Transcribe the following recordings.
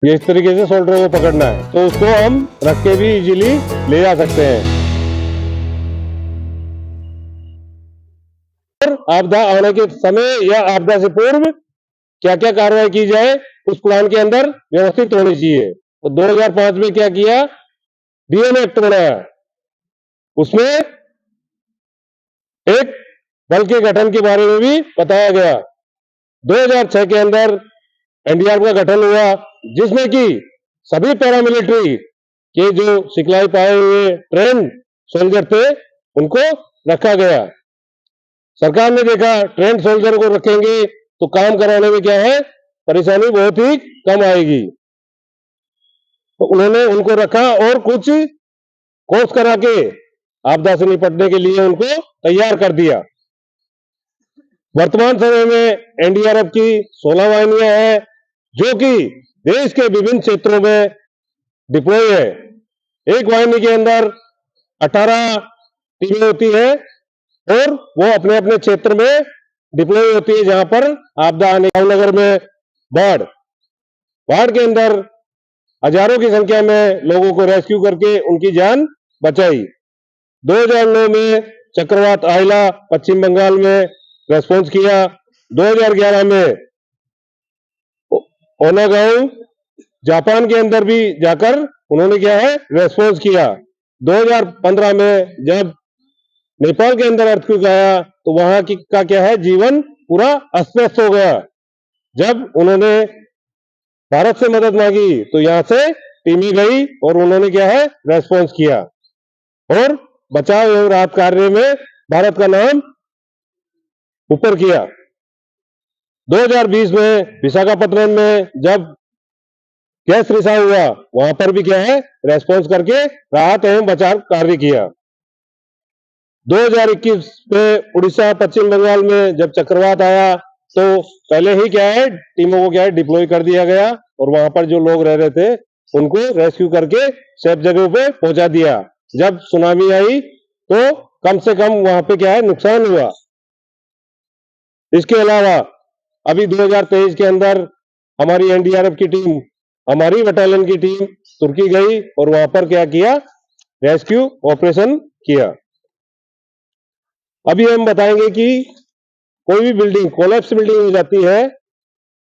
ये इस तरीके से शोल्डर को पकड़ना है, तो उसको हम रख के भी इजीली ले जा सकते हैं। और आपदा आने के समय या आपदा से पूर्व क्या क्या कार्रवाई की जाए उस प्लान के अंदर व्यवस्थित होनी चाहिए। तो 2005 में क्या किया, डीएम एक्ट बनाया, उसमें एक बल के गठन के बारे में भी बताया गया। 2006 के अंदर एनडीआरएफ का गठन हुआ, जिसमें कि सभी पैरामिलिट्री के जो सिखलाई पाए हुए ट्रेंड सोल्जर थे उनको रखा गया। सरकार ने देखा ट्रेंड सोल्जर को रखेंगे तो काम कराने में क्या है, परेशानी बहुत ही कम आएगी, तो उन्होंने उनको रखा और कुछ कोर्स करा के आपदा से निपटने के लिए उनको तैयार कर दिया। वर्तमान समय में एनडीआरएफ की 16 वाहिनियां हैं, जो कि देश के विभिन्न क्षेत्रों में डिप्लॉय है। एक वाहिनी के अंदर 18 टीमें होती है और वो अपने अपने क्षेत्र में डिप्लॉय होती है, जहां पर आपदा आने नगर में बाढ़ के अंदर हजारों की संख्या में लोगों को रेस्क्यू करके उनकी जान बचाई। 2009 में चक्रवात आयला पश्चिम बंगाल में रेस्पॉन्स किया। 2011 में ओनागांव जापान के अंदर भी जाकर उन्होंने क्या है, रेस्पॉन्स किया। 2015 में जब नेपाल के अंदर अर्थक्वेक आया तो वहां की का क्या है, जीवन पूरा अस्त व्यस्त हो गया। जब उन्होंने भारत से मदद मांगी तो यहां से टीमें गई और उन्होंने क्या है, रेस्पॉन्स किया और बचाव एवं राहत कार्य में भारत का नाम ऊपर किया। 2020 में विशाखापट्टनम में जब गैस रिसाव हुआ, वहां पर भी क्या है, रेस्पॉन्स करके राहत एवं बचाव कार्य किया। 2021 में उड़ीसा पश्चिम बंगाल में जब चक्रवात आया तो पहले ही क्या है, टीमों को क्या है, डिप्लॉय कर दिया गया और वहां पर जो लोग रह रहे थे उनको रेस्क्यू करके सेफ जगह पे पहुंचा दिया। जब सुनामी आई तो कम से कम वहां पे क्या है, नुकसान हुआ। इसके अलावा अभी 2023 के अंदर हमारी एनडीआरएफ की टीम, हमारी बटालियन की टीम तुर्की गई और वहां पर क्या किया, रेस्क्यू ऑपरेशन किया। अभी हम बताएंगे कि कोई भी बिल्डिंग कोलैप्स बिल्डिंग हो जाती है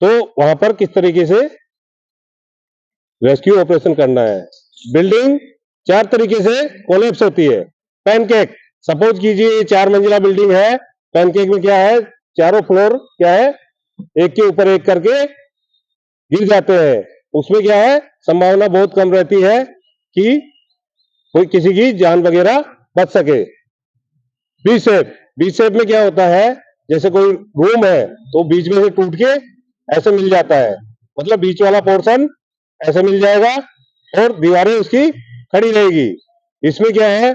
तो वहां पर किस तरीके से रेस्क्यू ऑपरेशन करना है। बिल्डिंग 4 तरीके से कोलैप्स होती है। पैनकेक, सपोज कीजिए ये 4 मंजिला बिल्डिंग है। पैनकेक में क्या है, चारों फ्लोर क्या है, एक के ऊपर एक करके गिर जाते हैं। उसमें क्या है, संभावना बहुत कम रहती है कि कोई किसी की जान वगैरह बच सके। बी शेप में क्या होता है, जैसे कोई रूम है तो बीच में से टूट के ऐसे मिल जाता है, मतलब बीच वाला पोर्शन ऐसे मिल जाएगा और दीवारें उसकी खड़ी रहेगी। इसमें क्या है,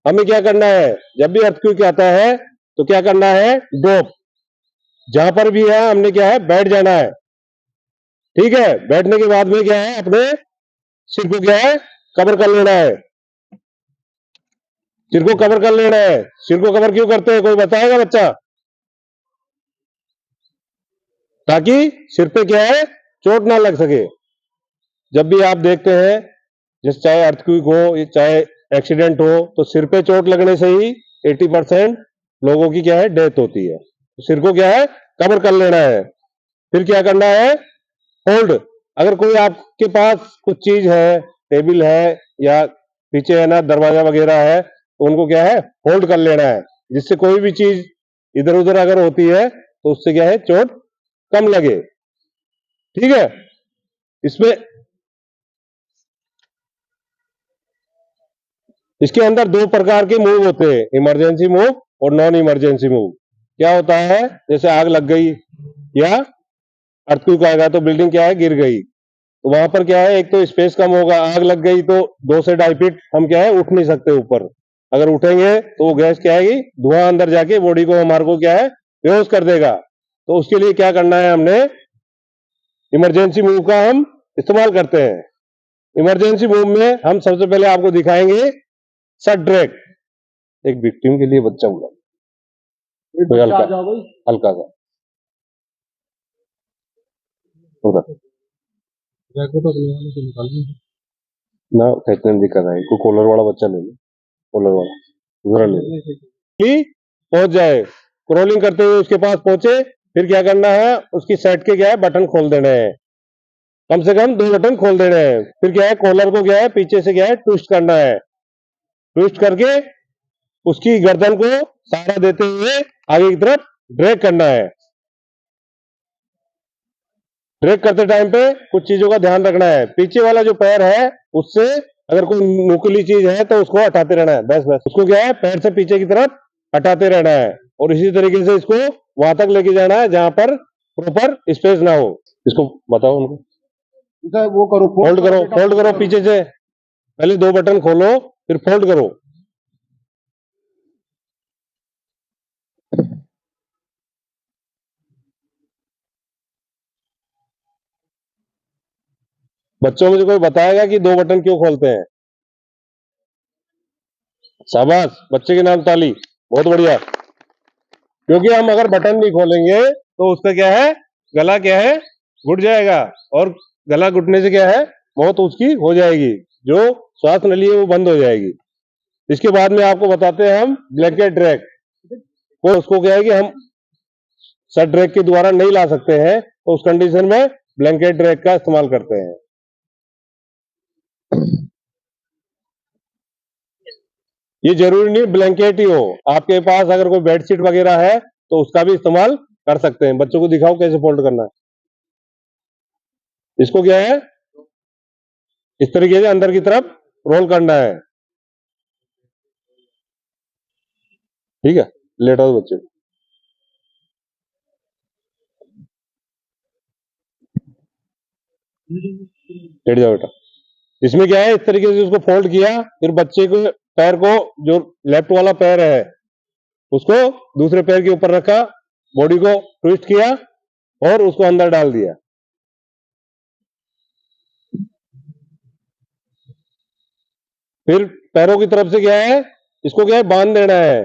हमें क्या करना है, जब भी अर्थक्वेक आता है तो क्या करना है, ड्रॉप, जहां पर भी है हमने क्या है, बैठ जाना है। ठीक है, बैठने के बाद में क्या है, अपने सिर को क्या है, कवर कर लेना है। सिर को कवर कर लेना है। सिर को कवर क्यों करते हैं, कोई बताएगा बच्चा? ताकि सिर पे क्या है, चोट ना लग सके। जब भी आप देखते हैं, जैसे चाहे अर्थक्वेक हो चाहे एक्सीडेंट हो, तो सिर पे चोट लगने से ही 80% लोगों की क्या है, डेथ होती है। तो सिर को क्या है, कवर कर लेना है। फिर क्या करना है, होल्ड। अगर कोई आपके पास कुछ चीज है, टेबल है या पीछे है ना दरवाजा वगैरह है, तो उनको क्या है, होल्ड कर लेना है, जिससे कोई भी चीज इधर उधर अगर होती है तो उससे क्या है, चोट कम लगे। ठीक है, इसमें इसके अंदर 2 प्रकार के मूव होते हैं, इमरजेंसी मूव और नॉन इमरजेंसी मूव। क्या होता है, जैसे आग लग गई या अर्थक्वेक आएगा तो बिल्डिंग क्या है, गिर गई, तो वहां पर क्या है, एक तो स्पेस कम होगा। आग लग गई तो 2 से 2.5 फीट हम क्या है, उठ नहीं सकते ऊपर। अगर उठेंगे तो वो गैस क्या आएगी, धुआं अंदर जाके बॉडी को हमारे को क्या है, बेहोश कर देगा। तो उसके लिए क्या करना है, हमने इमरजेंसी मूव का हम इस्तेमाल करते हैं। इमरजेंसी मूव में हम सबसे पहले आपको दिखाएंगे सट ड्रैग। एक विक्टिम के लिए बच्चा हुआ, कोई हल्का हल्का सा होगा। रैक को तो अपने वाले से निकाल दी। ना खींचने में दिक्कत आएगी, कोई कॉलर वाला बच्चा ले लो, कॉलर वाला जरा ले लो कि पहुंच जाए। क्रॉलिंग करते हुए उसके पास पहुंचे, फिर क्या करना है, उसकी सेट के क्या है बटन खोल देने हैं, कम से कम 2 बटन खोल देने हैं। फिर क्या है, कॉलर को क्या है पीछे से क्या है ट्विस्ट करना है, ट्विस्ट करके उसकी गर्दन को सहारा देते हुए आगे की तरफ ड्रैग करना है। ड्रैग करते टाइम पे कुछ चीजों का ध्यान रखना है, पीछे वाला जो पैर है उससे अगर कोई नुकीली चीज है तो उसको हटाते रहना है, बस बस उसको क्या है पैर से पीछे की तरफ हटाते रहना है, और इसी तरीके से इसको वहां तक लेके जाना है जहां पर प्रॉपर स्पेस ना हो। इसको बताओ उनको, वो करो, फोल्ड करो, फोल्ड करो पीछे से, पहले 2 बटन खोलो फिर फोल्ड करो। बच्चों में से कोई बताएगा कि 2 बटन क्यों खोलते हैं? शाबाश, बच्चे के नाम ताली, बहुत बढ़िया। क्योंकि हम अगर बटन नहीं खोलेंगे तो उसका क्या है, गला क्या है घुट जाएगा, और गला घुटने से क्या है मौत उसकी हो जाएगी, जो श्वास नली है वो बंद हो जाएगी। इसके बाद में आपको बताते हैं हम ब्लैंकेट ड्रैग, वो उसको क्या है कि हम सर ड्रैग के द्वारा नहीं ला सकते हैं, तो उस कंडीशन में ब्लैंकेट ड्रैग का इस्तेमाल करते हैं। ये जरूरी नहीं ब्लैंकेट ही हो, आपके पास अगर कोई बेडशीट वगैरह है तो उसका भी इस्तेमाल कर सकते हैं। बच्चों को दिखाओ कैसे फोल्ड करना है। इसको क्या है इस तरीके से अंदर की तरफ रोल करना है, ठीक है। लेटा दो बच्चे को, लेट जाओ बेटा। इसमें क्या है इस तरीके से उसको फोल्ड किया, फिर बच्चे को पैर को जो लेफ्ट वाला पैर है उसको दूसरे पैर के ऊपर रखा, बॉडी को ट्विस्ट किया और उसको अंदर डाल दिया। फिर पैरों की तरफ से क्या है इसको क्या है बांध देना है।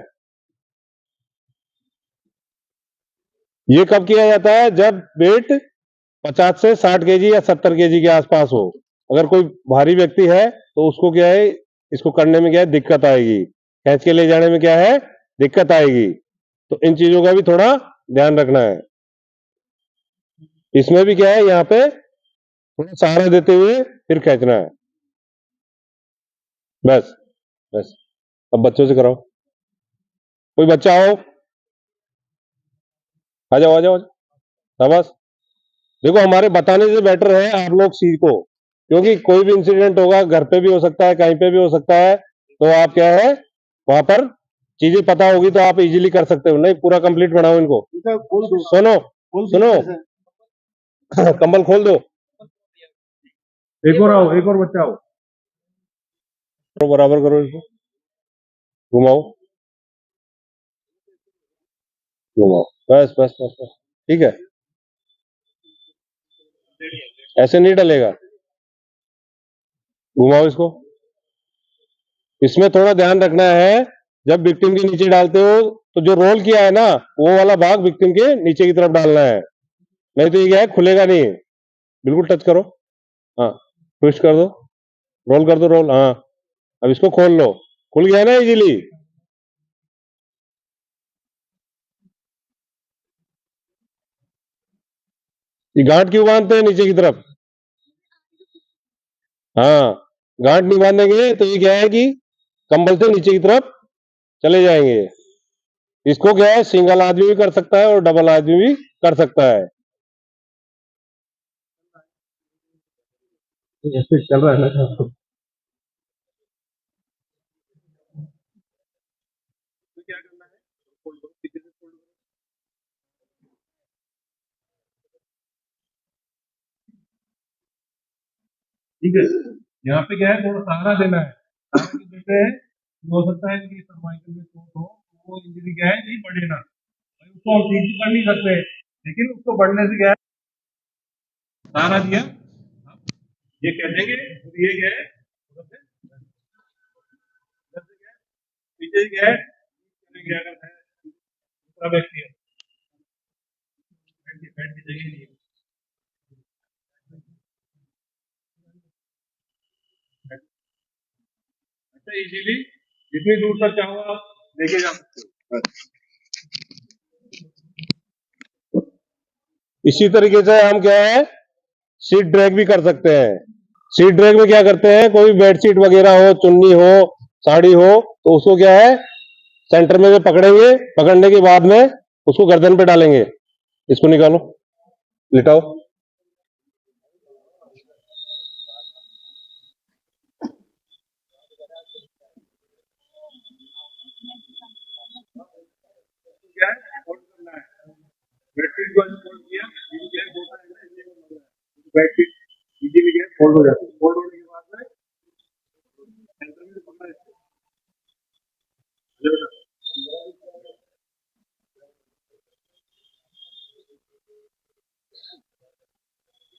ये कब किया जाता है, जब वेट 50 से 60 केजी या 70 केजी के आसपास हो। अगर कोई भारी व्यक्ति है तो उसको क्या है इसको करने में क्या है दिक्कत आएगी, खींच के ले जाने में क्या है दिक्कत आएगी, तो इन चीजों का भी थोड़ा ध्यान रखना है। इसमें भी क्या है यहाँ पे थोड़ा सहारा देते हुए फिर खींचना है, बस बस। अब बच्चों से कराओ, कोई बच्चा आओ, आ जाओ आ जाओ, शाबाश। देखो हमारे बताने से बेटर है आप लोग सीखो, क्योंकि कोई भी इंसिडेंट होगा, घर पे भी हो सकता है कहीं पे भी हो सकता है, तो आप क्या है वहां पर चीजें पता होगी तो आप इजीली कर सकते हो। नहीं पूरा कंप्लीट बनाओ इनको, सुनो सुनो कंबल खोल दो, एक और आओ, एक और बच्चा आओ, बराबर करो इसको, घुमाओ घुमाओ, बस बस बस बस, ठीक है। ऐसे नहीं डलेगा, घुमाओ इसको। इसमें थोड़ा ध्यान रखना है, जब विक्टिम के नीचे डालते हो तो जो रोल किया है ना वो वाला भाग विक्टिम के नीचे की तरफ डालना है, नहीं तो ये क्या है खुलेगा नहीं। बिल्कुल टच करो, हाँ ट्विस्ट कर दो, रोल कर दो, रोल, हाँ। अब इसको खोल लो, खुल गया ना इजीली। ये गांठ क्यों बांधते हैं नीचे की तरफ? हाँ, गांठ नहीं बांधेंगे तो ये क्या है कि कंबल से नीचे की तरफ चले जाएंगे। इसको क्या है सिंगल आदमी भी कर सकता है और डबल आदमी भी कर सकता है। ऐसे चल रहा है ना, ठीक है। यहाँ पे क्या है थोड़ा सहारा देना है, सहारा किस देते हैं, हो सकता है कि सर्वाइकल में चोट हो तो वो इंजरी क्या है नहीं बढ़े ना, भाई उसको हम ठीक कर नहीं सकते, लेकिन उसको बढ़ने से क्या है सहारा दिया, ये कह देंगे और ये क्या है पीछे क्या है क्या करता है दूसरा व्यक्ति है, बैठ की जगह नहीं है। अच्छा, इजीली जितनी दूर तक चाहो आप लेके जा सकते हो। इसी तरीके से हम क्या है, सीट ड्रैग भी कर सकते हैं। सीट ड्रैग में क्या करते हैं, कोई बेडशीट वगैरह हो, चुन्नी हो, साड़ी हो, तो उसको क्या है, सेंटर में से पकड़ेंगे, पकड़ने के बाद में उसको गर्दन पे डालेंगे। इसको निकालो, लिटाओ। क्या है, फोल्ड करना है। बेडशीट को फोल्ड किया, ये क्या है, होता है ना, इसलिए वो लग रहा है। बेडशीट इजीली क्या है, फोल्ड हो जाती है। फोल्ड होने के बाद में सेंटर में से पकड़ा इसको। ये बेटा,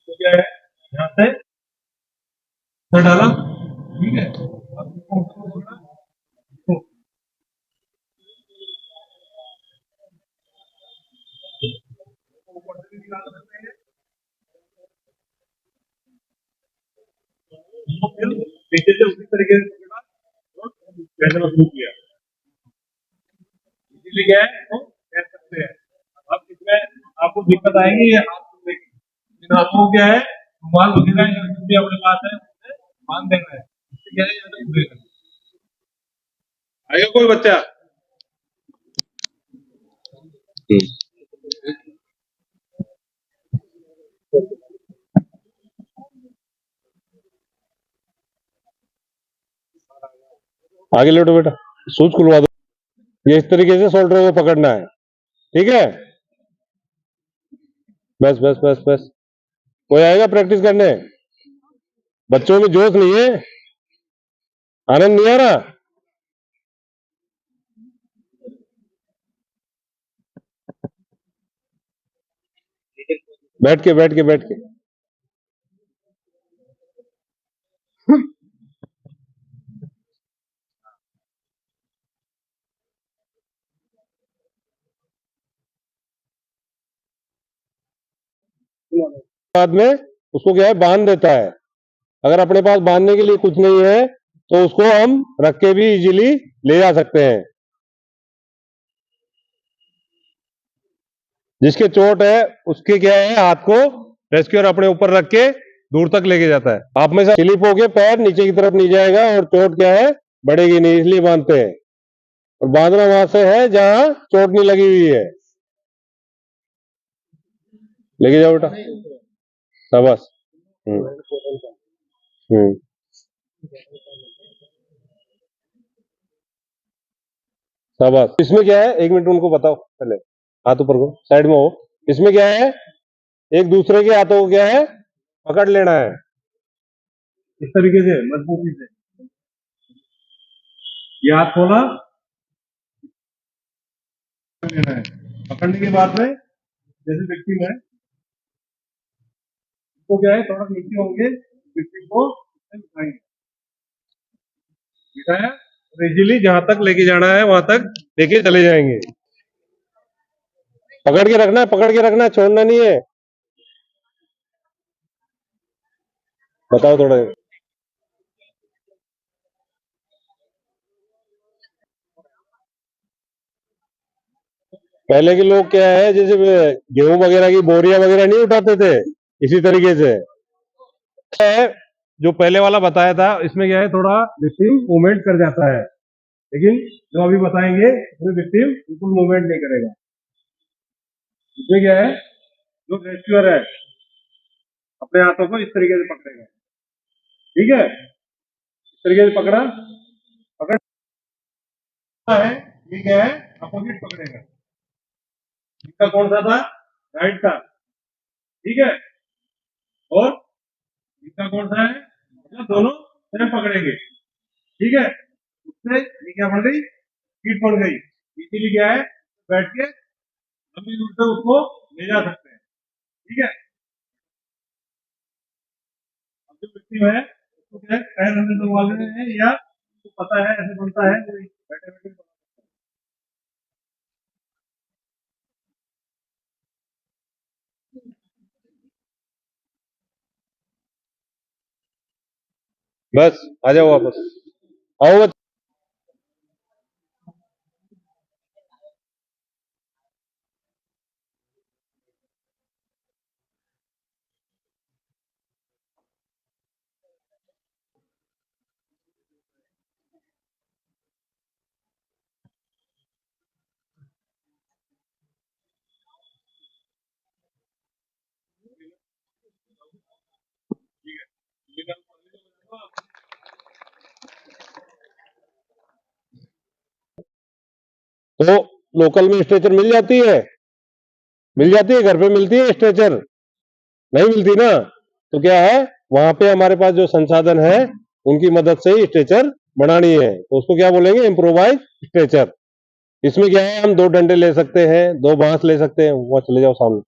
तो क्या है, यहाँ से इधर डाला, ठीक है। अब इसको ऊपर पकड़ा, इसको ऊपर से भी निकाल सकते हैं। इसको फिर पीछे से उसी तरीके से पकड़ा और पहले में शुरू किया। इसीलिए क्या है, इसको कह सकते हैं। अब इसमें आपको दिक्कत आएगी ये हाथ खुलने की। इन हाथों को क्या है, रुमाल वगैरह या कुछ भी अपने पास है उससे बांध देना है। इससे क्या है, यहाँ से खुलेगा। आएगा कोई बच्चा? आगे लेटो बेटा, सूज खुलवा दो। ये इस तरीके से शोल्डर को पकड़ना है, ठीक है। बस बस बस बस। कोई आएगा प्रैक्टिस करने? बच्चों में जोश नहीं है, आनंद नहीं आ रहा? बैठ के बैठ के बैठ के। बाद में उसको क्या है, बांध देता है। अगर अपने पास बांधने के लिए कुछ नहीं है तो उसको हम रख के भी इजीली ले जा सकते हैं। जिसके चोट है उसके क्या है, हाथ को रेस्क्यूअर अपने ऊपर रख के दूर तक लेके जाता है। आप में से स्लिप होके पैर नीचे की तरफ नहीं जाएगा और चोट क्या है, बढ़ेगी नहीं, इसलिए बांधते हैं। और बांधना वहां से है जहां चोट नहीं लगी हुई है। लेके जाओ बेटा, शाबाश। हम्म हम्म। शाबाश। इसमें क्या है, एक मिनट उनको बताओ पहले, हाथ ऊपर को, साइड में हो। इसमें क्या है, एक दूसरे के हाथों को क्या है, पकड़ लेना है इस तरीके से मजबूती से। ये हाथ खोला, पकड़ लेना है। पकड़ने के बाद में जैसे विक्टिम है, इसको क्या है, थोड़ा नीचे होंगे, विक्टिम को उठाएंगे, बिठाया और इजीली जहां तक लेके जाना है वहां तक लेके चले जाएंगे। पकड़ के रखना है, पकड़ के रखना है, छोड़ना नहीं है। बताओ थोड़ा। पहले के लोग क्या है, जैसे गेहूं वगैरह की बोरियां वगैरह नहीं उठाते थे, इसी तरीके से है। जो पहले वाला बताया था इसमें क्या है, थोड़ा विक्टिम मूवमेंट कर जाता है, लेकिन जो अभी बताएंगे उसमें विक्टिम बिल्कुल मूवमेंट नहीं करेगा। इसमें क्या है, जो रेस्क्यूअर है अपने हाथों को इस तरीके से पकड़ेगा, ठीक है। इस तरीके से पकड़ा, पकड़ना है। ये क्या है, अपोजिट पकड़ेगा। इसका कौन सा था, राइट था, ठीक है। और इसका कौन सा है, मतलब दोनों सेम पकड़ेंगे, ठीक है। उससे ये क्या बन गई, सीट बन गई। इसीलिए क्या है, बैठ के लंबी दूर से उसको ले जा सकते हैं, ठीक है। अब जो व्यक्ति है उसको क्या है, पैर अंदर डलवा लेने हैं, या उसको पता है ऐसे बनता है, कोई बैठे बैठे बस आ जाओ वापस, आओ बस। तो लोकल में स्ट्रेचर मिल जाती है, मिल जाती है, घर पे मिलती है स्ट्रेचर? नहीं मिलती ना। तो क्या है, वहां पे हमारे पास जो संसाधन है उनकी मदद से ही स्ट्रेचर बनानी है, तो उसको क्या बोलेंगे, इम्प्रोवाइज स्ट्रेचर। इसमें क्या है, हम दो डंडे ले सकते हैं, दो बांस ले सकते हैं, वहां चले जाओ सामने,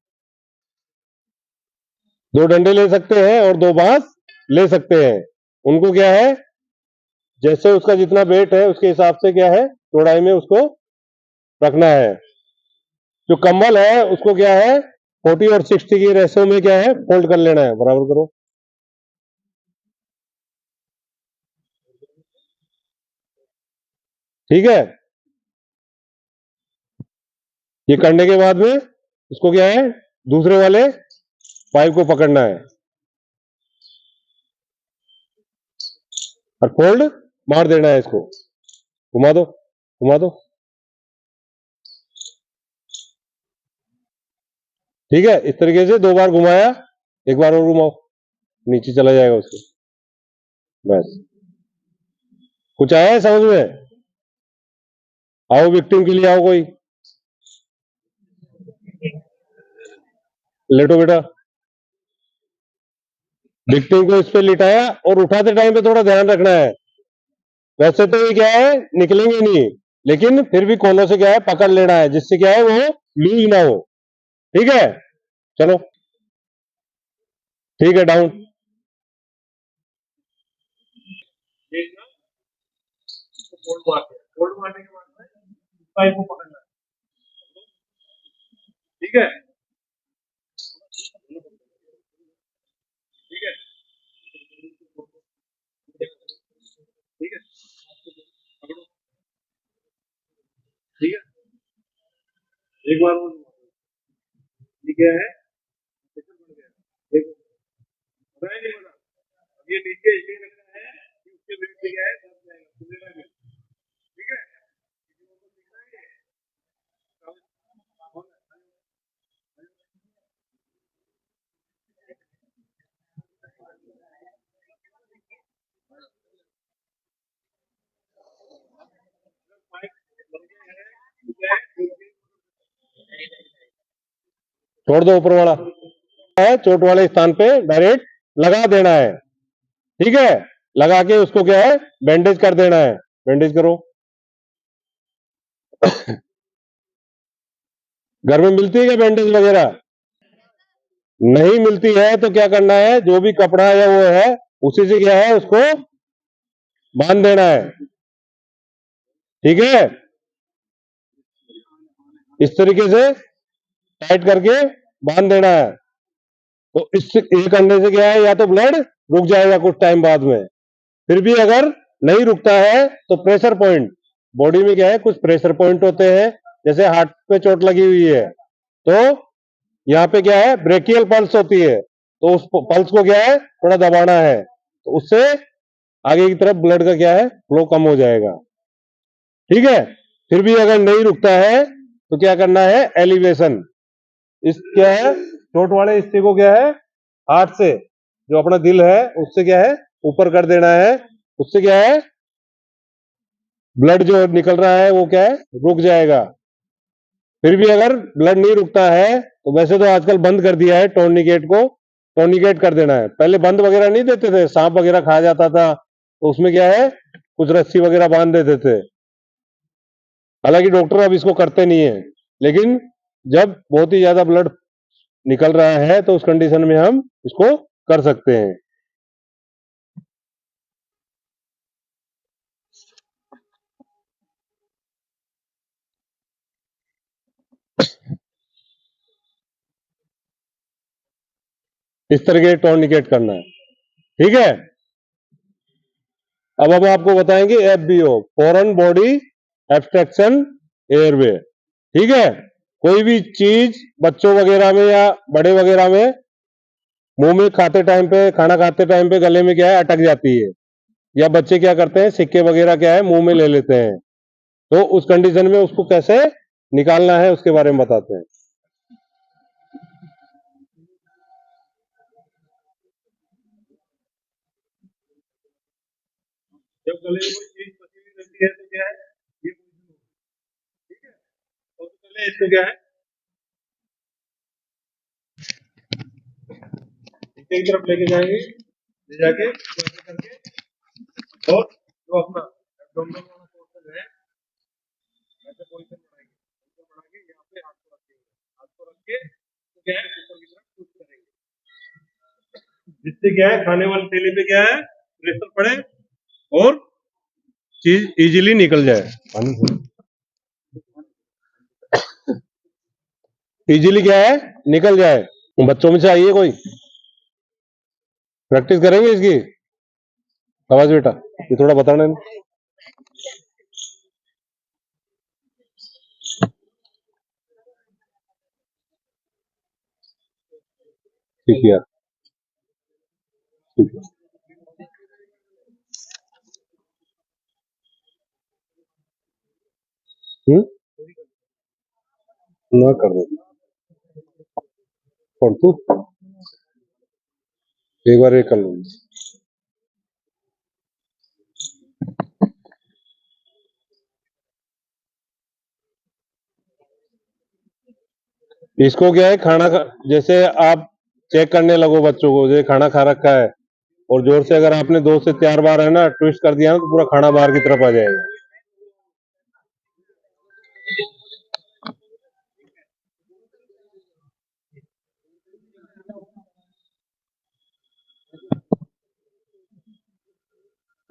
दो डंडे ले सकते हैं और दो बांस ले सकते हैं। उनको क्या है, जैसे उसका जितना वेट है उसके हिसाब से क्या है, चौड़ाई में उसको रखना है। जो कंबल है उसको क्या है, 40 और 60 की रेशो में क्या है, फोल्ड कर लेना है, बराबर करो। ठीक है, ये करने के बाद में इसको क्या है, दूसरे वाले पाइप को पकड़ना है और फोल्ड मार देना है, इसको घुमा दो, घुमा दो। ठीक है, इस तरीके से दो बार घुमाया, एक बार और घुमाओ, नीचे चला जाएगा उसको। बस, कुछ आया है समझ में? आओ विक्टिम के लिए आओ कोई, लेटो बेटा। विक्टिम को इस पे लिटाया और उठाते टाइम पे थोड़ा ध्यान रखना है। वैसे तो ये क्या है, निकलेंगे नहीं, लेकिन फिर भी कोनों से क्या है, पकड़ लेना है, जिससे क्या है वो लूज ना हो। ठीक है, चलो, ठीक है, डाउन। फोल्ड मारने के बाद में पाइप को पकड़ना है। ठीक है, ठीक है, ठीक है, पकड़ो। ठीक है, एक बार वो, ठीक है, देखो, पता है नहीं पता, अब ये नीचे इसलिए रखना है कि उसके वेट से क्या है, दब जाएगा, खुलेगा नहीं। ठीक है, छोड़ दो ऊपर वाला है, चोट वाले स्थान पे डायरेक्ट लगा देना है। ठीक है, लगा के उसको क्या है, बैंडेज कर देना है, बैंडेज करो। घर में मिलती है क्या बैंडेज वगैरह? नहीं मिलती है तो क्या करना है, जो भी कपड़ा या वो है उसी से क्या है, उसको बांध देना है। ठीक है, इस तरीके से टाइट करके बांध देना है। तो इस ये करने से क्या है, या तो ब्लड रुक जाएगा कुछ टाइम बाद में, फिर भी अगर नहीं रुकता है तो प्रेशर पॉइंट, बॉडी में क्या है, कुछ प्रेशर पॉइंट होते हैं, जैसे हार्ट पे चोट लगी हुई है तो यहाँ पे क्या है, ब्रेकियल पल्स होती है, तो उस पल्स को क्या है, थोड़ा दबाना है, तो उससे आगे की तरफ ब्लड का क्या है, फ्लो कम हो जाएगा। ठीक है, फिर भी अगर नहीं रुकता है तो क्या करना है, एलिवेशन। इस क्या है, चोट वाले हिस्से को क्या है, हार्ट से, जो अपना दिल है उससे क्या है, ऊपर कर देना है। उससे क्या है, ब्लड जो निकल रहा है वो क्या है, रुक जाएगा। फिर भी अगर ब्लड नहीं रुकता है तो वैसे तो आजकल बंद कर दिया है, टोर्निकेट को टोर्निकेट कर देना है। पहले बंद वगैरह नहीं देते थे, सांप वगैरह खा जाता था तो उसमें क्या है, कुछ रस्सी वगैरह बांध देते थे। हालांकि डॉक्टर अब इसको करते नहीं है, लेकिन जब बहुत ही ज्यादा ब्लड निकल रहा है तो उस कंडीशन में हम इसको कर सकते हैं। इस तरह के टोर्निकेट करना है। ठीक है, अब हम आपको बताएंगे FBO, foreign body abstraction airway. ठीक है, कोई भी चीज बच्चों वगैरह में या बड़े वगैरह में मुंह में खाते टाइम पे, खाना खाते टाइम पे गले में क्या है अटक जाती है, या बच्चे क्या करते हैं सिक्के वगैरह क्या है मुंह में ले लेते हैं, तो उस कंडीशन में उसको कैसे निकालना है उसके बारे में बताते हैं। जब गले में कोई चीज फंसी हुई रहती है तो क्या है, ये पोजीशन होती है। ठीक है, और तो पहले इसको क्या है नीचे की तरफ लेके जाएंगे, ले जाके ऐसे करके, और जो अपना एब्डोमिनल वाला पोर्शन है ऐसे पोजीशन बनाएंगे, पोजीशन बना के यहाँ पे हाथ को रखेंगे, हाथ को रख के तो क्या है ऊपर की तरफ पुश करेंगे, जिससे क्या है खाने वाले थैली पे क्या है प्रेशर पड़े और चीज इजीली निकल जाए, इजीली क्या है निकल जाए। बच्चों में से आइए कोई प्रैक्टिस करेंगे इसकी। आवाज बेटा ये थोड़ा बताना। ठीक है यार, ठीक है। ना कर दो और तू एक बार ये कर लो। इसको क्या है खाना खा, जैसे आप चेक करने लगो बच्चों को, जैसे खाना खा रखा है और जोर से अगर आपने 2 से 4 बार है ना ट्विस्ट कर दिया ना तो पूरा खाना बाहर की तरफ आ जाएगा।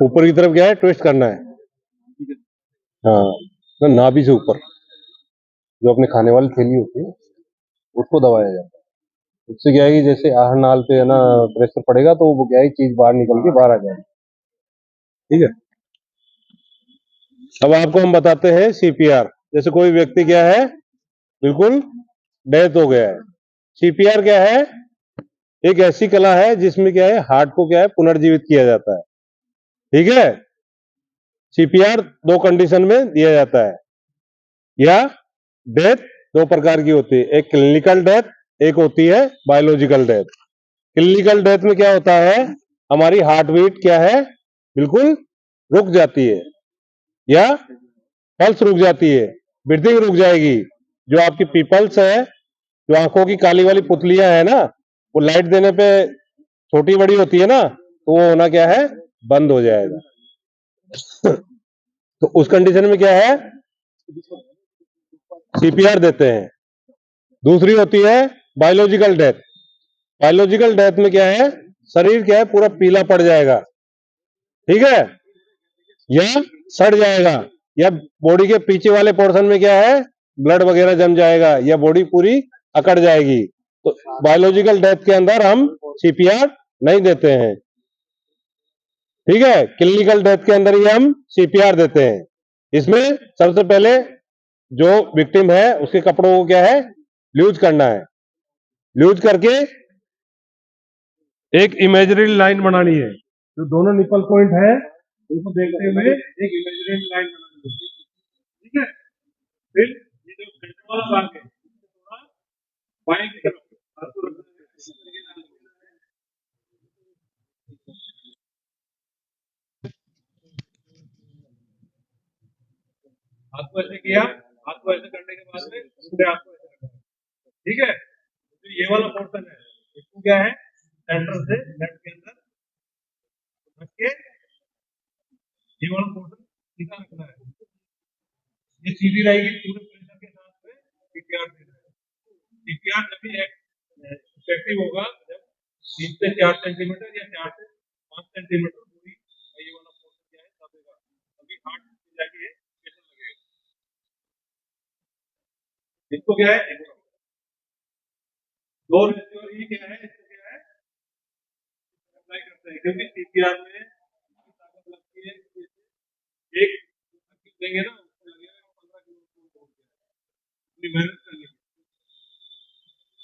ऊपर की तरफ क्या है ट्विस्ट करना है। हाँ, तो नाभि से ऊपर जो अपने खाने वाली थैली होती है उसको दबाया जाता है। उससे क्या है कि जैसे आहार नाल पे है ना प्रेशर पड़ेगा तो वो क्या है चीज बाहर निकल के बाहर आ जाएगी। ठीक है, अब आपको हम बताते हैं CPR। जैसे कोई व्यक्ति क्या है बिल्कुल डेथ हो गया है, CPR क्या है एक ऐसी कला है जिसमें क्या है हार्ट को क्या है पुनर्जीवित किया जाता है। ठीक है, CPR 2 कंडीशन में दिया जाता है, या डेथ 2 प्रकार की होती है, एक क्लिनिकल डेथ, एक होती है बायोलॉजिकल डेथ। क्लिनिकल डेथ में क्या होता है हमारी हार्ट बीट क्या है बिल्कुल रुक जाती है, या पल्स रुक जाती है, ब्रीथिंग रुक जाएगी। जो आपकी पीपल्स है, जो आंखों की काली वाली पुतलियां है ना, वो लाइट देने पे छोटी बड़ी होती है ना, तो वो होना क्या है बंद हो जाएगा। तो उस कंडीशन में क्या है CPR देते हैं। दूसरी होती है बायोलॉजिकल डेथ। बायोलॉजिकल डेथ में क्या है शरीर क्या है पूरा पीला पड़ जाएगा, ठीक है, या सड़ जाएगा, या बॉडी के पीछे वाले पोर्शन में क्या है ब्लड वगैरह जम जाएगा, या बॉडी पूरी अकड़ जाएगी। तो बायोलॉजिकल डेथ के अंदर हम CPR नहीं देते हैं। ठीक है, क्लिनिकल डेथ के अंदर ही हम CPR देते हैं। इसमें सबसे पहले जो विक्टिम है उसके कपड़ों को क्या है लूज करना है, लूज करके एक इमेजिनरी लाइन बनानी है, जो दोनों निपल पॉइंट है उनको देखते हुए एक इमेजिनरी लाइन बनानी है। ठीक है, फिर ये जो सेंटर वाला भाग है थोड़ा बाएं की तरफ हाथ को रखना है, हाथ को ऐसे किया, हाथ को ऐसे करने के बाद में दूसरे हाथ को ऐसे रखना है। ठीक है, तो ये वाला पोर्शन है इसको क्या है सेंटर से लेफ्ट के अंदर रख के ये वाला पोर्शन सीधा रखना है, ये सीधी रहेगी पूरे प्रेशर के साथ में CPR देना है। CPR जब भी इफेक्टिव होगा जब 3 से 4 सेंटीमीटर या 4 से 5 सेंटीमीटर दूरी ये वाला पोर्शन क्या है दबेगा, तभी हार्ट जाके प्रेशर लगेगा। इसको क्या है दो रेशियो ही क्या है इसको क्या है अप्लाई करते हैं, क्योंकि CPR में ताकत लगती है एक देंगे ना, उसको लगेगा 15 किलो अपनी मेहनत करनी है।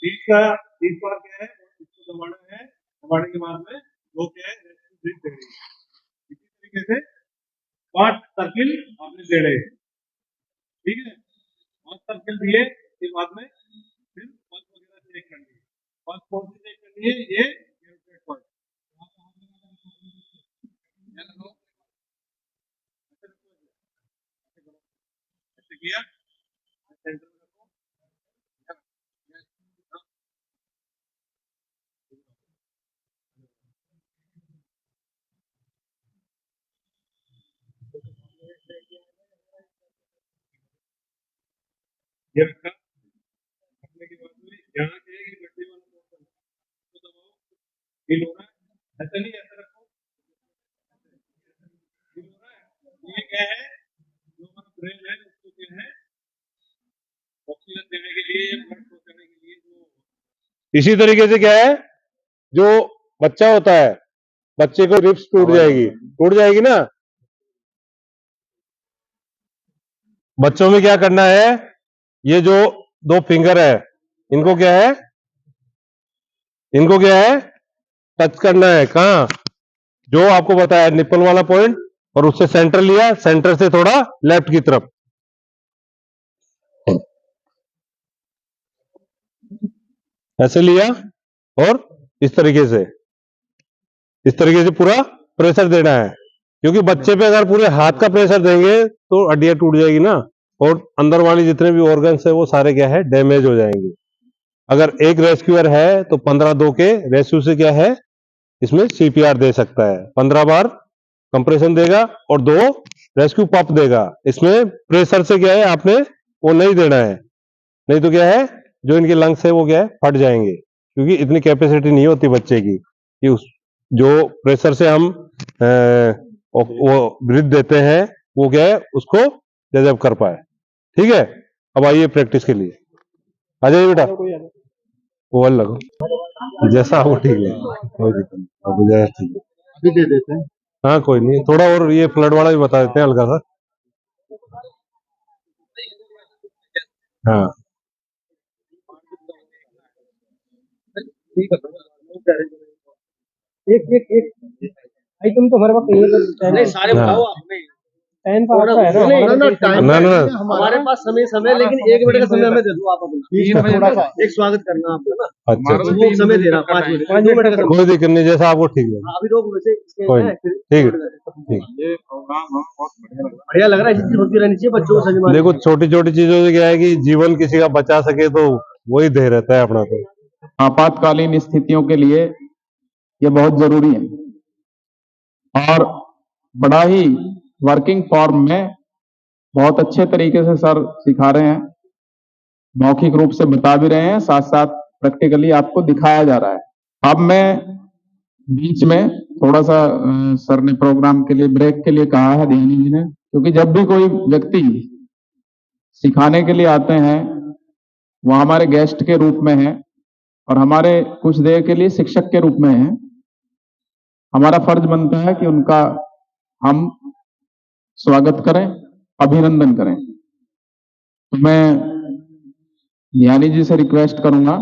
30 बार क्या है, इसको दबाना है, दबाने के बाद में वो क्या है, ब्रिज दे रही है। इसी तरीके से 5 सर्किल आपने दे रहे हैं, ठीक है। 5 सर्किल दिए के बाद में फिर पल्स वगैरह चेक करनी है। पल्स कौन सी चेक करनी है, ये पल्स ऐसे किया, सेंटर में रखो। ये रखा, रखने के बाद में यहाँ से ये गड्ढे वाला पोर्शन तो दबाओ, फील हो रहा है, ऐसा नहीं, ऐसा रखो, फील हो रहा है। ये क्या है, जो हमारा ब्रेन है उसको क्या है, ऑक्सीजन देने के लिए, ब्लड फ्लो करने के लिए जो, इसी तरीके से क्या है, जो बच्चा होता है, बच्चे को रिब्स टूट जाएगी ना। बच्चों में क्या करना है, ये जो 2 फिंगर है, इनको क्या है, इनको क्या है, टच करना है। कहाँ, जो आपको बताया निप्पल वाला पॉइंट, और उससे सेंटर लिया, सेंटर से थोड़ा लेफ्ट की तरफ, ऐसे लिया, और इस तरीके से पूरा प्रेशर देना है। क्योंकि बच्चे पे अगर पूरे हाथ का प्रेशर देंगे तो हड्डियां टूट जाएगी ना, और अंदर वाली जितने भी ऑर्गन्स है वो सारे क्या है, डैमेज हो जाएंगे। अगर एक रेस्क्यूअर है तो 15-2 के रेस्क्यू से क्या है, इसमें सीपीआर दे सकता है। 15 बार कंप्रेशन देगा और 2 रेस्क्यू पंप देगा। इसमें प्रेशर से क्या है, आपने वो नहीं देना है, नहीं तो क्या है, जो इनके लंग्स है वो क्या है, फट जाएंगे। क्योंकि इतनी कैपेसिटी नहीं होती बच्चे की कि उस जो प्रेशर से हम वो ब्रीथ देते हैं वो क्या है, उसको डेवलप कर पाए। ठीक है, अब आइए प्रैक्टिस के लिए, आ जाइए बेटा, वो वाला लगो, जैसा आपको ठीक लगे, कोई दिक्कत नहीं, आपको जैसा ठीक है। अभी दे देते हैं। हाँ कोई नहीं, थोड़ा और ये फ्लड वाला भी बता देते हैं हल्का सा। हाँ एक एक एक भाई तुम तो हमारे पास कहीं तो नहीं सारे हाँ बताओ आपने टाइम तो आपका है ना, नहीं, हमारा ना, तो टाइम ना ना, हमारे पास समय लेकिन 1 मिनट का समय हमें दे दो आप अपना। 3 बजे थोड़ा सा तक एक स्वागत करना आपका ना, अच्छा अच्छा, वो समय दे रहा 5 मिनट 2 मिनट का समय। कोई दिक्कत नहीं, जैसा आपको ठीक लगे। अभी रोक वैसे इसके कोई हैं, नहीं, फिर ठीक है ठीक। ये प्रोग्राम हमें बहुत बढ़िया लग रहा है। ये चीज होती रहनी चाहिए बच्चों को समझ में। देखो छोटी छोटी चीजों से क्या है कि जीवन किसी का बचा सके तो वही ध्येय रहता है अपना। तो आपातकालीन स्थितियों के लिए ये बहुत जरूरी है और बड़ा ही वर्किंग फॉर्म में बहुत अच्छे तरीके से सर सिखा रहे हैं, मौखिक रूप से बता भी रहे हैं, साथ साथ प्रैक्टिकली आपको दिखाया जा रहा है। अब मैं बीच में थोड़ा सा सर ने प्रोग्राम के लिए ब्रेक के लिए कहा है ध्यानी जी ने, क्योंकि जब भी कोई व्यक्ति सिखाने के लिए आते हैं वो हमारे गेस्ट के रूप में है और हमारे कुछ देर के लिए शिक्षक के रूप में है। हमारा फर्ज बनता है कि उनका हम स्वागत करें, अभिनंदन करें। तो मैं ज्ञानी जी से रिक्वेस्ट करूंगा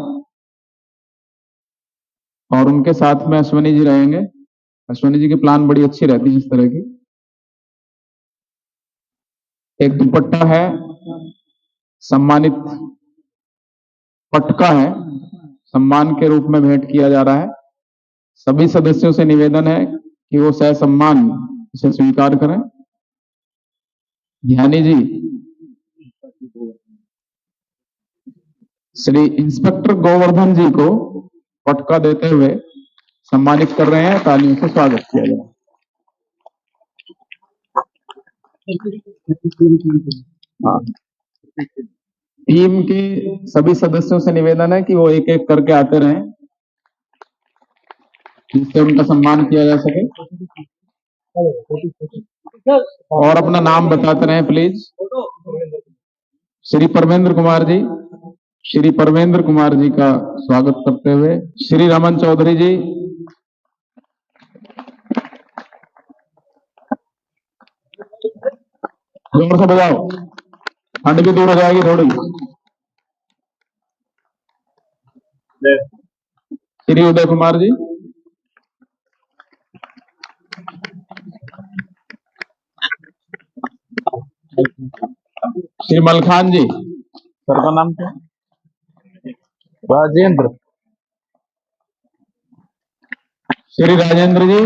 और उनके साथ में अश्वनी जी रहेंगे। अश्वनी जी की प्लान बड़ी अच्छी रहती है इस तरह की। एक दुपट्टा है, सम्मानित पटका है, सम्मान के रूप में भेंट किया जा रहा है। सभी सदस्यों से निवेदन है कि वो ससम्मान इसे स्वीकार करें। ध्यानी जी श्री इंस्पेक्टर गोवर्धन जी को पटका देते हुए सम्मानित कर रहे हैं, तालियों से स्वागत किया जाए। हाँ, टीम के सभी सदस्यों से निवेदन है कि वो एक एक करके आते रहें जिससे उनका सम्मान किया जा सके और अपना नाम बताते रहें प्लीज। श्री परमेंद्र कुमार जी, श्री परमेंद्र कुमार जी का स्वागत करते हुए श्री रमन चौधरी जी, जोर से बजाओ, ठंड भी दूर हो जाएगी थोड़ी। श्री उदय कुमार जी। श्री मलखान जी, सर का नाम क्या? राजेंद्र। श्री राजेंद्र जी।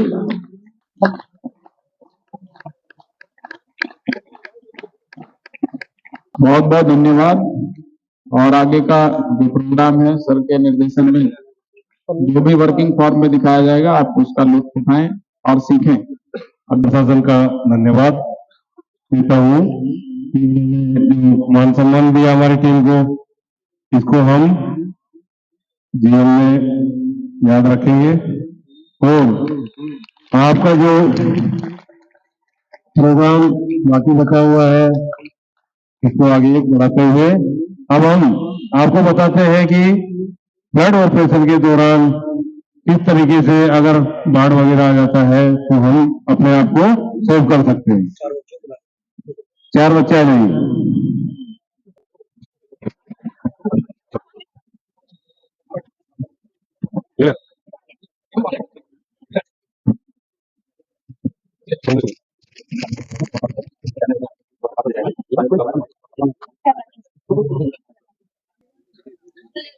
बहुत बहुत धन्यवाद। और आगे का जो प्रोग्राम है सर के निर्देशन में जो भी वर्किंग फॉर्म में दिखाया जाएगा, आप उसका लुत्फ उठाएं और सीखें। अब प्रशासन का धन्यवाद देता हूँ कि मान सम्मान दिया हमारी टीम को, इसको हम जीवन में याद रखेंगे। और आपका जो प्रोग्राम बाकी बचा हुआ है इसको आगे बढ़ाते हुए अब हम आपको बताते हैं कि फ्लड ऑपरेशन के दौरान किस तरीके से अगर बाढ़ वगैरह आ जाता है तो हम अपने आप को सेव कर सकते हैं। 4 बच्चे नहीं।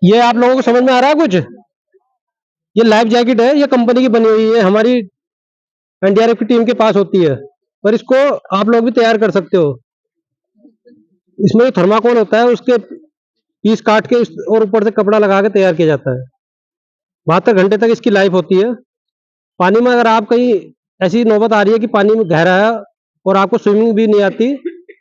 ये आप लोगों को समझ में आ रहा है कुछ? ये लाइफ जैकेट है, ये कंपनी की बनी हुई है, हमारी एनडीआरएफ की टीम के पास होती है, पर इसको आप लोग भी तैयार कर सकते हो। इसमें थर्माकोल होता है, उसके पीस काट के और ऊपर से कपड़ा लगा के तैयार किया जाता है। 72 घंटे तक इसकी लाइफ होती है। पानी में अगर आप कहीं ऐसी नौबत आ रही है कि पानी में गहरा है और आपको स्विमिंग भी नहीं आती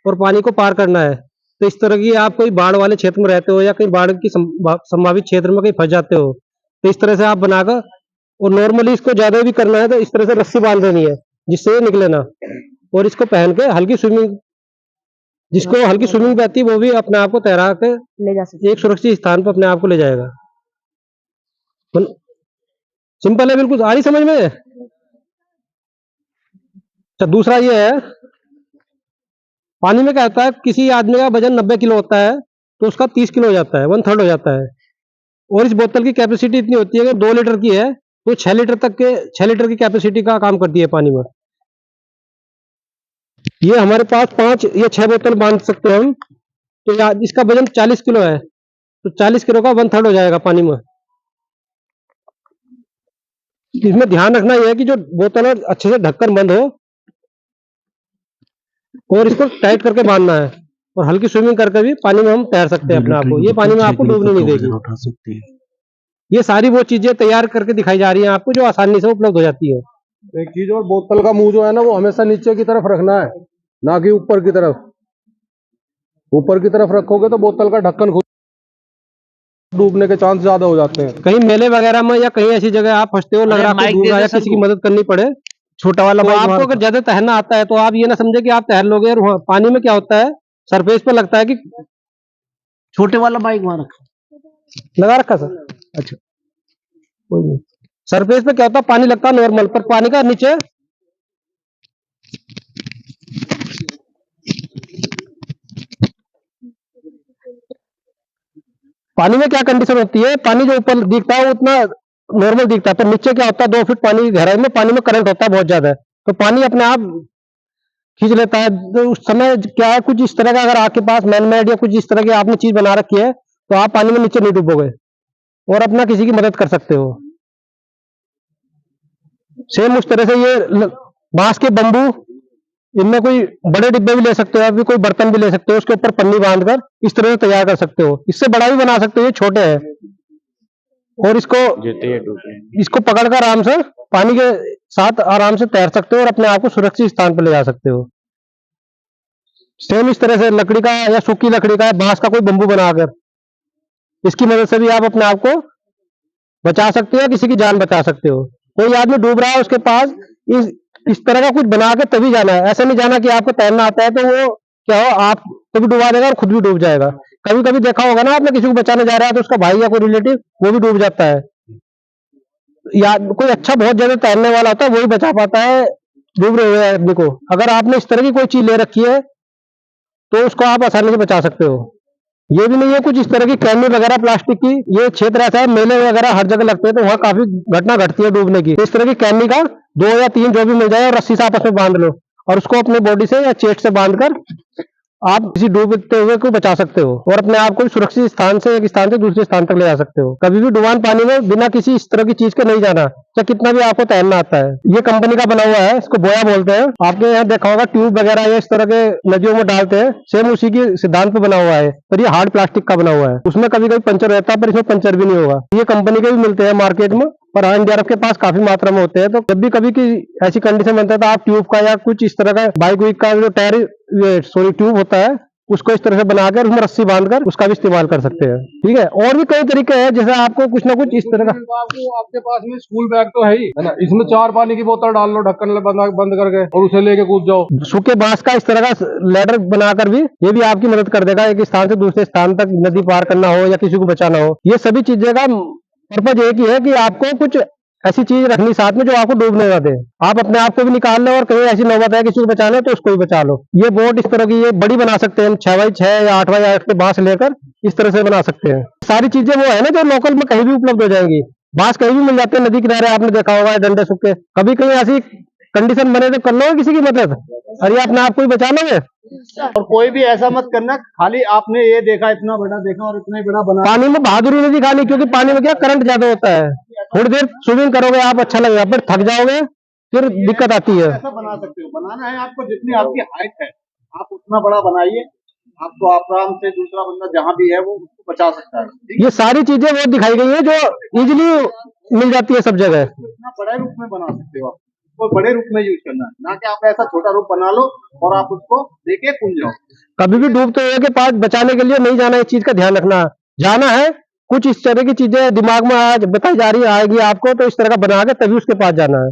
और पानी को पार करना है, तो इस तरह की आप कोई बाढ़ वाले क्षेत्र में रहते हो या कहीं बाढ़ की संभावित क्षेत्र में कहीं फंस जाते हो, तो इस तरह से आप बनाकर, और नॉर्मली इसको ज्यादा भी करना है तो इस तरह से रस्सी बांध देनी है जिससे ये निकले ना, और इसको पहन के हल्की स्विमिंग, जिसको हल्की स्विमिंग आती है वो भी अपने आप को तैरा के ले जा सकते, एक सुरक्षित स्थान पर अपने आप को ले जाएगा। सिंपल है बिल्कुल, आ रही समझ में? अच्छा, दूसरा ये है, पानी में क्या होता है, किसी आदमी का वजन 90 किलो होता है तो उसका 30 किलो हो जाता है, 1/3 हो जाता है। और इस बोतल की कैपेसिटी इतनी होती है कि 2 लीटर की है तो 6 लीटर तक के 6 लीटर की कैपेसिटी का काम करती है पानी में। ये हमारे पास 5 या 6 बोतल बांध सकते हैं हम। तो इसका वजन 40 किलो है तो 40 किलो का 1/3 हो जाएगा पानी में। इसमें ध्यान रखना यह है कि जो बोतल है अच्छे से ढक्कन बंद हो और इसको टाइट करके बांधना है, और हल्की स्विमिंग करके भी पानी में हम तैर सकते हैं अपने आप को, ये पानी में आपको डूबने नहीं देगी। ये सारी वो चीजें तैयार करके दिखाई जा रही हैं आपको जो आसानी से उपलब्ध हो जाती है। एक चीज और, बोतल का मुंह जो है ना वो हमेशा नीचे की तरफ रखना है, ना कि ऊपर की तरफ। ऊपर की तरफ रखोगे तो बोतल का ढक्कन खुद डूबने के चांस ज्यादा हो जाते हैं। कहीं मेले वगैरह में या कहीं ऐसी जगह आप फंसते हो, लग रहा है डूब रहा है या किसी की मदद करनी पड़े, छोटा वाला, तो आपको अगर ज्यादा तैरना आता है तो आप ये ना समझे कि आप तैर लोगे। और पानी में क्या होता है, सरफेस पे लगता है कि छोटे वाला बाइक वहां लगा रखा सर। अच्छा, कोई नहीं। सरफेस पे क्या होता है, पानी लगता है नॉर्मल, पर पानी का नीचे पानी में क्या कंडीशन होती है, पानी जो ऊपर दिखता है वो उतना नॉर्मल दिखता है, पर नीचे क्या होता है 2 फीट पानी की गहराई में पानी में करंट होता है बहुत ज्यादा, तो पानी अपने आप खींच लेता है। तो उस समय क्या है, कुछ इस तरह का अगर आपके पास मैनमेड या कुछ इस तरह की आपने चीज बना रखी है तो आप पानी में नीचे नहीं डूबोगे और अपना किसी की मदद कर सकते हो। सेम उस तरह से ये बांस के बंबू, इनमें कोई बड़े डिब्बे भी ले सकते हो, अभी कोई बर्तन भी ले सकते हो, उसके ऊपर पन्नी बांधकर इस तरह से तैयार कर सकते हो। इससे बड़ा भी बना सकते हो, ये छोटे हैं, और इसको पकड़कर आराम से पानी के साथ आराम से तैर सकते हो और अपने आप को सुरक्षित स्थान पर ले जा सकते हो। सेम इस तरह से लकड़ी का या सूखी लकड़ी का, बांस का कोई बंबू बनाकर इसकी मदद से भी आप अपने आप को बचा सकते हो, किसी की जान बचा सकते हो। कोई आदमी डूब रहा है, उसके पास इस तरह का कुछ बना के तभी जाना है, ऐसा नहीं जाना कि आपको तैरना आता है तो वो क्या हो, आप को भी डुबा देगा और खुद भी डूब जाएगा। कभी कभी देखा होगा ना आपने, किसी को बचाने जा रहा है तो उसका भाई या कोई रिलेटिव वो भी डूब जाता है, या कोई अच्छा बहुत ज्यादा तैरने वाला होता है वही बचा पाता है डूब रहे हुए आदमी को। अगर आपने इस तरह की कोई चीज ले रखी है तो उसको आप आसानी से बचा सकते हो। ये भी नहीं है कुछ इस तरह की कैनी वगैरह प्लास्टिक की, ये क्षेत्र ऐसा है मेले वगैरह हर जगह लगते हैं तो वहाँ काफी घटना घटती है डूबने की। तो इस तरह की कैनी का 2 या 3 जो भी मिल जाए और रस्सी से आपस में बांध लो और उसको अपने बॉडी से या चेस्ट से बांधकर आप किसी डूबते हुए को बचा सकते हो और अपने आप को सुरक्षित स्थान से एक स्थान से दूसरे स्थान तक ले जा सकते हो। कभी भी डुबान पानी में बिना किसी इस तरह की चीज के नहीं जाना, चाहे कितना भी आपको तैरना आता है। ये कंपनी का बना हुआ है, इसको बोया बोलते हैं। आपके यहाँ देखा होगा ट्यूब वगैरह ये इस तरह के नदियों में डालते हैं, सेम उसी की सिद्धांत पे बना हुआ है, पर ये हार्ड प्लास्टिक का बना हुआ है। उसमें कभी कभी पंचर रहता है पर इसमें पंचर भी नहीं होगा। ये कंपनी के भी मिलते हैं मार्केट में, पर एनडीआरएफ के पास काफी मात्रा में होते हैं। तो जब भी कभी की ऐसी कंडीशन बनता है तो आप ट्यूब का या कुछ इस तरह का बाइक वाइक का जो टायर ट्यूब होता है उसको इस तरह से बनाकर उसमें रस्सी बांधकर उसका भी इस्तेमाल कर सकते हैं। ठीक है, और भी कई तरीके हैं, जैसे आपको कुछ ना कुछ इस तरह का आपको आपके पास में स्कूल बैग तो है ही है ना, इसमें 4 पानी की बोतल डाल लो ढक्कन बंद करके और उसे लेके कूद जाओ। सूखे बांस का इस तरह का लेडर बनाकर भी ये भी आपकी मदद कर देगा, एक स्थान से दूसरे स्थान तक नदी पार करना हो या किसी को बचाना हो। ये सभी चीजें का पर्पज एक ही है कि आपको कुछ ऐसी चीज रखनी साथ में जो आपको डूबने ना दे। आप अपने आप को भी निकाल लो और कहीं ऐसी नौबत है किसी को बचाना है तो उसको भी बचा लो। ये बोट इस तरह की ये बड़ी बना सकते हैं, 6x6 या 8x8 के बांस लेकर इस तरह से बना सकते हैं। सारी चीजें वो है ना जो लोकल में कहीं भी उपलब्ध हो जाएंगी। बांस कहीं भी मिल जाते हैं नदी किनारे, आपने देखा होगा डंडे सूखे। कभी कहीं ऐसी कंडीशन बने तो कर लो किसी की मदद, अरे अपने आप को ही बचा लोगे। और कोई भी ऐसा मत करना खाली आपने ये देखा इतना बड़ा देखा और इतना ही बड़ा बना। पानी में बहादुरी नहीं दिखानी, क्योंकि पानी में क्या करंट ज्यादा होता है। थोड़ी देर स्विमिंग करोगे आप, अच्छा लगेगा, फिर थक जाओगे, फिर दिक्कत आती है। ऐसा बना सकते हो, बनाना है आपको जितनी आपकी हाइट है आप उतना बड़ा बनाइए, आपको आराम से दूसरा बंदा जहाँ भी है वो उसको बचा सकता है। ठीक ये सारी चीजें वो दिखाई गई है जो इजीली मिल जाती है सब जगह। है, इतना बड़े रूप में बना सकते हो आप, वो बड़े रूप में यूज करना है, ना कि आप ऐसा छोटा रूप बना लो और आप उसको लेके कूद जाओ। कभी भी डूबते हुए के पास बचाने के लिए नहीं जाना, इस चीज का ध्यान रखना। जाना है कुछ इस तरह की चीजें दिमाग में आज बताई जा रही आएगी आपको, तो इस तरह का बना के तभी उसके पास जाना है।